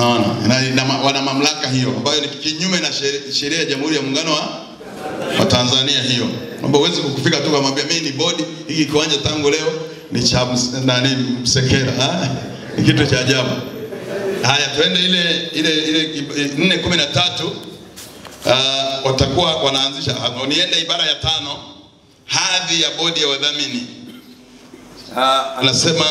Unaona? Wana mamlaka hiyo ambayo ni kinyume na sheria ya Jamhuri ya Muungano wa Tanzania hiyo. Mambo huwezi kufika tu kumwambia mimi ni bodi hiki kiwanja tangu leo ni cha nani Msekela. Ni kitu cha ajabu. Haya, twende ile 4:13. Watakuwa wanaanzisha. Niende ibara ya 5, hadhi ya bodi ya wadhamini. Anasema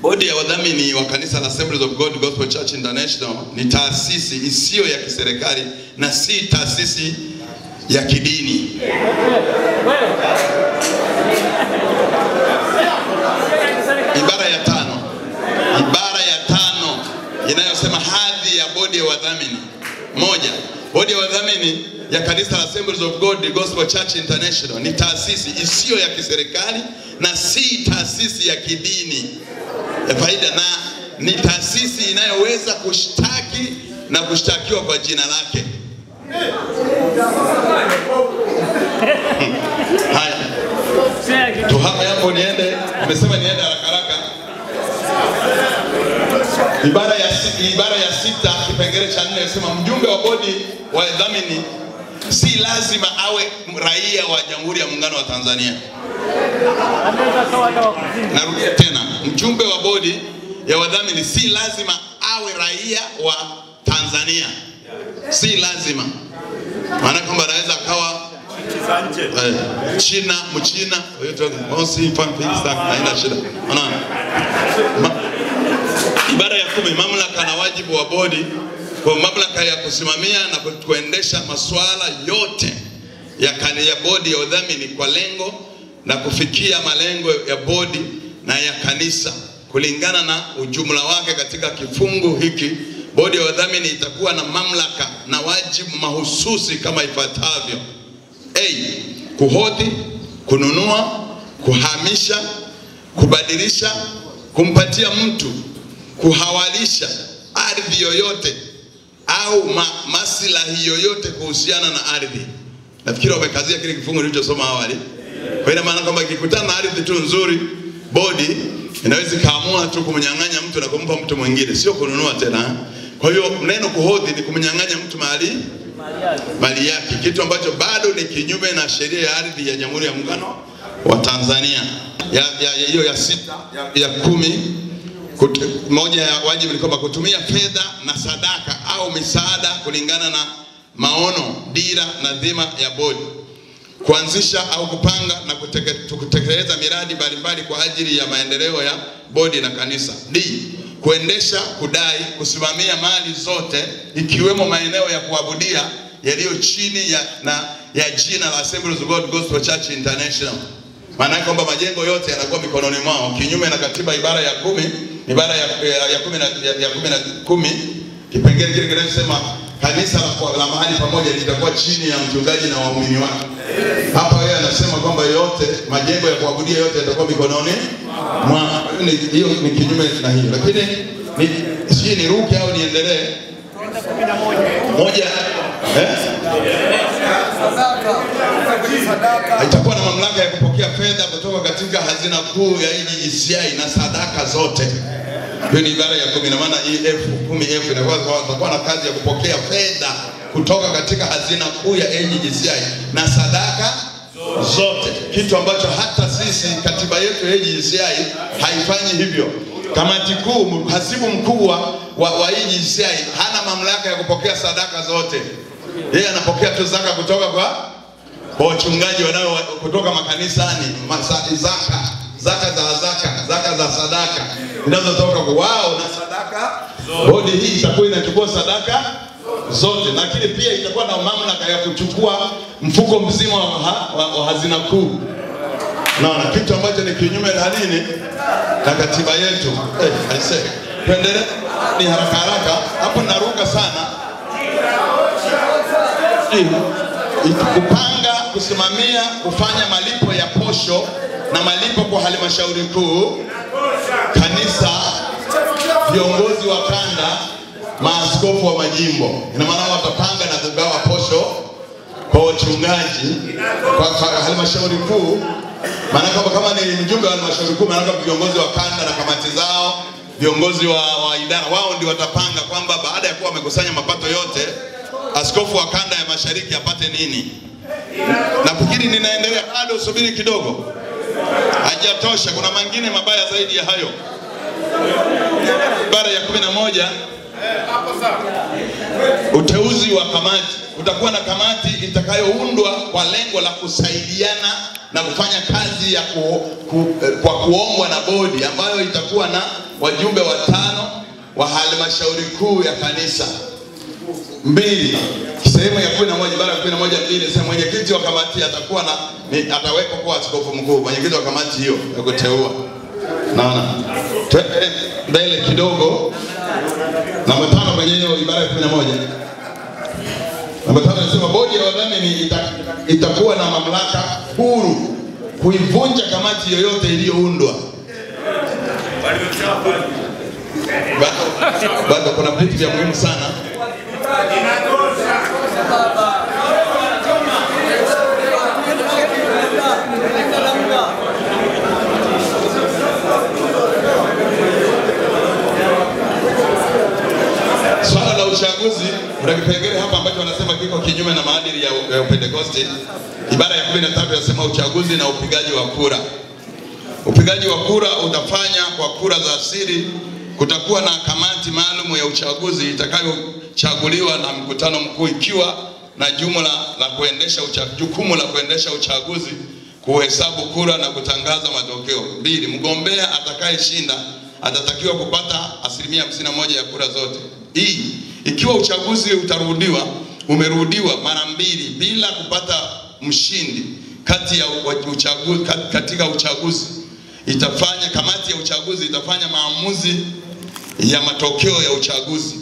bodi ya wadhamini wa kanisa la Assemblies of God Gospel Church International ni taasisi isiyo ya kiserikali na si taasisi ya kidini. Ibara ya 5 inayosema hadhi ya bodi ya wadhamini. 1. Bodi ya wadhamini ya kanisa la Assemblies of God Gospel Church International ni taasisi isiyo ya kiserikali na si taasisi ya kidini ya faida, na ni taasisi inayoweza kushtaki na kushtakiwa kwa jina lake. Haya, tuhame hapo niende. Nimesema niende haraka. Ibara ya 6 kipengele cha 4 inasema mjumbe wa bodi wa wadhamini si lazima awe raia wa Jamhuri ya Muungano wa Tanzania. Narudia tena, mjumbe wa bodi ya wadhamini si lazima awe raia wa Tanzania. Si lazima. Maana kwamba anaweza akawa China, Mchina, haina shida. Unaona? Ibara ya 10, mamlaka na wajibu wa bodi. Kwa mamlaka ya kusimamia na kuendesha masuala yote ya bodi ya wadhamini kwa lengo na kufikia malengo ya bodi na ya kanisa kulingana na ujumla wake. Katika kifungu hiki, bodi ya wadhamini itakuwa na mamlaka na wajibu mahususi kama ifuatavyo: A. Kuhodhi, kununua, kuhamisha, kubadilisha, kumpatia mtu, kuhawalisha ardhi yoyote au maslahi yoyote kuhusiana na ardhi. Nafikiri wamekazia kile kifungu nilichosoma awali. Kwa ina maana kwamba ikikutana na ardhi tu nzuri, bodi inaweza kaamua tu kumnyang'anya mtu na kumpa mtu mwingine, sio kununua tena. Kwa hiyo neno kuhodhi ni kumnyang'anya mtu mali yake, kitu ambacho bado ni kinyume na sheria ya ardhi ya Jamhuri ya Muungano wa Tanzania. Hiyo ya 6 ya 10, moja ya wajibu ni kwamba kutumia fedha na sadaka au misaada kulingana na maono, dira na dhima ya bodi, kuanzisha au kupanga na kutekeleza miradi mbalimbali kwa ajili ya maendeleo ya bodi na kanisa. D. Kuendesha, kudai, kusimamia mali zote ikiwemo maeneo ya kuabudia yaliyo chini ya jina la Assemblies of God Gospel Church International. Maana kwamba majengo yote yanakuwa mikononi mwao, kinyume na katiba ibara ya 10, ibara ya 10 kipengele kile kinasema kanisa la mahali pamoja litakuwa chini ya mchungaji na waumini wake. Hapa yeye anasema kwamba yote majengo ya kuabudia yote yatakuwa mikononi mwa. Hiyo ni kinyume na hiyo. Lakini sije niruke au niendelee? 1 itakuwa na mamlaka ya kupokea fedha kutoka katika hazina kuu ya EGGCI na sadaka zote. Hiyo ni ibara ya 10. Na maana F10F inakuwa na kazi ya kupokea fedha kutoka katika hazina kuu ya EGGCI na sadaka zote, kitu ambacho hata sisi katiba yetu ya EGGCI haifanyi hivyo. Kamati kuu, mhasibu mkuu wa EGGCI hana mamlaka ya kupokea sadaka zote. Yeye anapokea tu zaka kutoka kwa wachungaji wanao kutoka makanisani, zaka za sadaka zinazotoka kwa wao na sadaka. Bodi hii itakuwa inachukua sadaka zote, lakini pia itakuwa na mamlaka ya kuchukua mfuko mzima wa hazina kuu. Naona kitu ambacho ni kinyume na nini na katiba yetu. Aise, tuendelee ni haraka hapo, naruka sana. Kupanga, kusimamia, kufanya malipo ya posho na malipo kwa halmashauri kuu, kanisa, viongozi wa kanda, maaskofu wa majimbo. Ina maana watapanga na kugawa posho kwa wachungaji kwa halmashauri kuu. Maana kama ni mjumbe wa halmashauri kuu, maana viongozi wa kanda na kamati zao viongozi wa idara, wao ndio watapanga kwamba baada ya kuwa wamekusanya mapato yote, askofu wa kanda ya mashariki apate nini. Nafikiri ninaendelea, bado subiri kidogo, hajatosha, kuna mengine mabaya zaidi ya hayo. Ibara ya 11, uteuzi wa kamati. Utakuwa na kamati itakayoundwa kwa lengo la kusaidiana na kufanya kazi ya kwa kuombwa na bodi, ambayo itakuwa na wajumbe 5 wa halmashauri kuu ya kanisa. 2, sehemu ya 11, ibara ya 11(2), sema mwenyekiti wa kamati atakuwa atawekwa kwa askofu mkuu, mwenyekiti wa kamati hiyo ya kuteua. Naona mbele kidogo, namba 5 kwenye hiyo ibara ya 11. Namba 5 inasema bodi ya wadhamini itakuwa na mamlaka huru kuivunja kamati yoyote iliyoundwa. Bado kuna vitu vya muhimu sana. Swala la uchaguzi, kuna kipengele hapa ambacho wanasema kiko kinyume na maadili ya Pentecost. Ibara ya 13 inasema uchaguzi na upigaji wa kura. Upigaji wa kura utafanya kwa kura za siri. Kutakuwa na kamati maalum ya uchaguzi itakayochaguliwa na mkutano mkuu, ikiwa na jukumu la kuendesha uchaguzi, kuhesabu kura na kutangaza matokeo. 2, mgombea atakayeshinda atatakiwa kupata 51% ya kura zote. Ikiwa uchaguzi umerudiwa mara 2 bila kupata mshindi katika uchaguzi, kamati ya uchaguzi itafanya maamuzi ya matokeo ya uchaguzi.